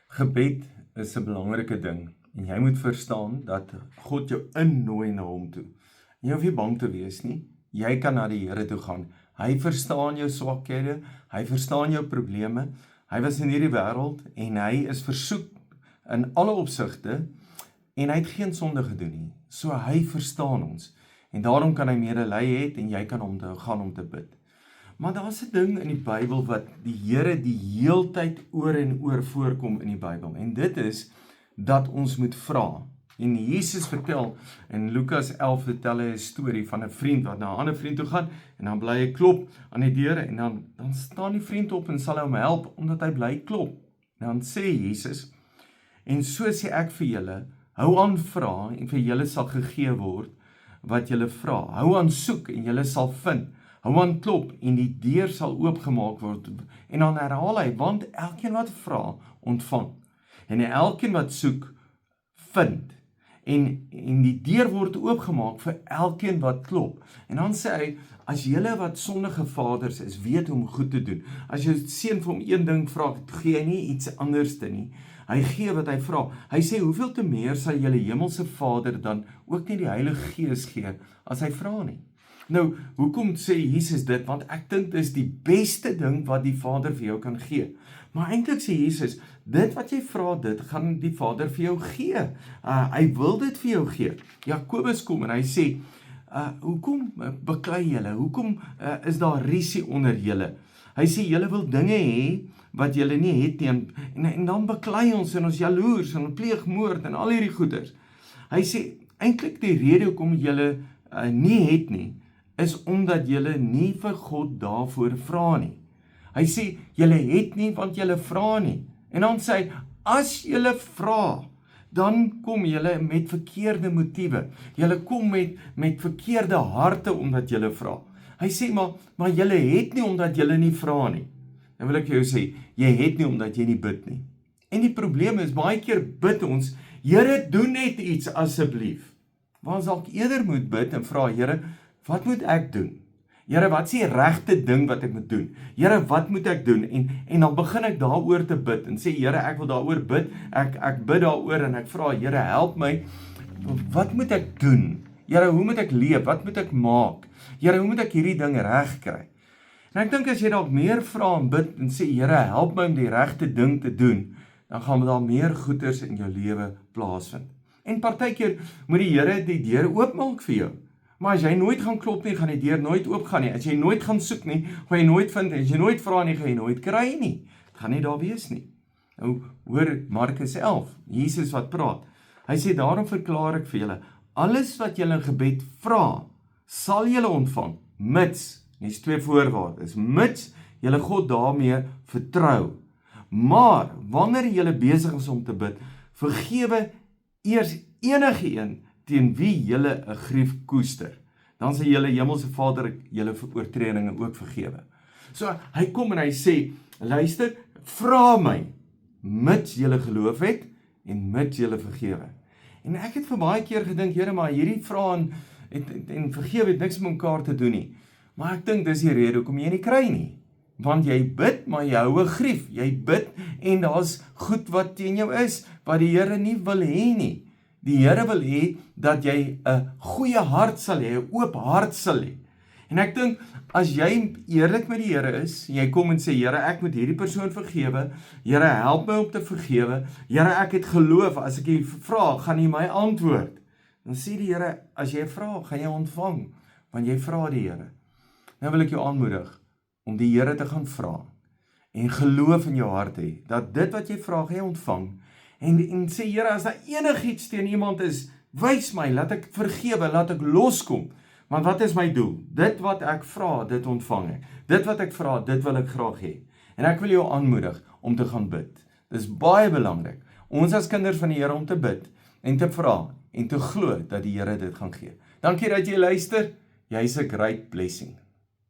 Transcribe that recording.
Gebed is 'n belangrike ding en jy moet verstaan dat God jou innooi na hom toe. Jy hoef nie bang te wees nie. Jy kan na die Here toe gaan. Hy verstaan jou swakhede, hy verstaan jou probleme. Hy was in hierdie wêreld en hy is versoek in alle opsigte en hy het geen sonde gedoen nie. So hy verstaan ons en daarom kan hy medelee hê en jy kan hom toe gaan om te bid. Maar daar's 'n ding in die Bybel wat die Here die heeltyd oor en oor voorkom in die Bybel. En dit is dat ons moet vra. En Jesus vertel in Lukas 11 vertel hy 'n storie van 'n vriend wat na 'n ander vriend toe gaan en dan bly hy klop aan die deure en dan staan die vriend op en sal hom help omdat hy bly klop. En dan sê Jesus: "En so sê ek vir julle, hou aan vra en vir julle sal gegee word wat julle vra. Hou aan soek en julle sal vind. Hou aan klop en die deur sal oopgemaak word." En dan herhaal hy, want elkeen wat vra, ontvang. En elkeen wat soek, vind. En die deur word oopgemaak vir elkeen wat klop. En dan sê hy, as julle wat sondige vaders is, weet hoe om goed te doen. As jou seun vir hom een ding vra, gee hy nie iets anders te nie. Hy gee wat hy vra. Hy sê, hoeveel te meer sal julle hemelse Vader dan ook nie die Heilige Gees gee as hy vra nie. Nou, hoekom sê Jesus dit? Want ek dink dis die beste ding wat die Vader vir jou kan gee. Maar eintlik sê Jesus, dit wat jy vra, dit gaan die Vader vir jou gee. Hy wil dit vir jou gee. Jakobus kom en hy sê, hoekom beklei julle? Hoekom is daar rusie onder julle? Hy sê, julle wil dinge hê wat julle nie het nie, en dan beklei ons en ons jaloers en pleeg moord en al hierdie goeders. Hy sê, eintlik die rede hoekom julle nie het nie, is omdat julle nie vir God daarvoor vra nie. Hy sê, julle het nie want julle vra nie. En dan sê hy, as julle vra, dan kom julle met verkeerde motiewe. Julle kom met verkeerde harte omdat julle vra. Hy sê, maar julle het nie omdat julle nie vra nie. Dan wil ek jou sê, jy het nie omdat jy nie bid nie. En die probleem is, baie keer bid ons, Here, doen net iets asseblief. Waar ons dalk eerder moet bid en vra, Here, wat moet ek doen? Here, wat is die regte ding wat ek moet doen? Here, wat moet ek doen? En dan begin ek daaroor te bid en sê, Here, ek wil daaroor bid. Ek bid daaroor en ek vra, Here, help my. Wat moet ek doen? Here, hoe moet ek leef? Wat moet ek maak? Here, hoe moet ek hierdie ding reg kry? En ek dink as jy dalk meer vra en bid en sê, Here, help my om die regte ding te doen, dan gaan daar meer goeders in jou lewe plaasvind. En partykeer moet die Here die deur oopmaak vir jou. Maar as jy nooit gaan klop nie, gaan die deur nooit oopgaan nie. As jy nooit gaan soek nie, gaan jy nooit vind. As jy nooit vra nie, gaan jy nooit kry nie. Dit gaan nie daar wees nie. Nou, hoor Markus 11, Jesus wat praat. Hy sê, daarom verklaar ek vir julle, alles wat julle in gebed vra, sal julle ontvang, mits, dis twee voorwaardes, mits julle God daarmee vertrou. Maar, wanneer julle besig is om te bid, vergewe eers enige een teen wie julle 'n grief koester. Dan sal julle hemelse Vader julle oortredinge ook vergewe. So, hy kom en hy sê, luister, vra my, mits julle geloof het, en mits julle vergewe. En ek het vir baie keer gedink, Here, maar hierdie vra en vergewe het niks met mekaar te doen nie. Maar ek dink dis die rede hoekom jy nie kry nie. Want jy bid, maar jy hou 'n grief. Jy bid en daar's goed wat teen jou is, wat die Here nie wil hê nie. Die Here wil hê dat jy 'n goeie hart sal hê, 'n oop hart sal hê. En ek dink, as jy eerlik met die Here is, jy kom en sê, Here, ek moet hierdie persoon vergewe, Here, help my om te vergewe, Here, ek het geloof, as ek jy vra, gaan jy my antwoord. Dan sê die Here, as jy vra, gaan jy ontvang, want jy vra die Here. Nou wil ek jou aanmoedig, om die Here te gaan vra, en geloof in jou hart hê, dat dit wat jy vra, gaan jy ontvang, en sê, Here, as daar enigiets teen iemand is, wys my, laat ek vergewe, laat ek loskom, want wat is my doel? Dit wat ek vra, dit ontvang ek. Dit wat ek vra, dit wil ek graag hê. En ek wil jou aanmoedig om te gaan bid. Dit is baie belangrik, ons as kinders van die Here om te bid, en te vra, en te glo dat die Here dit gaan gee. Dankie dat jy luister, jy is 'n great blessing.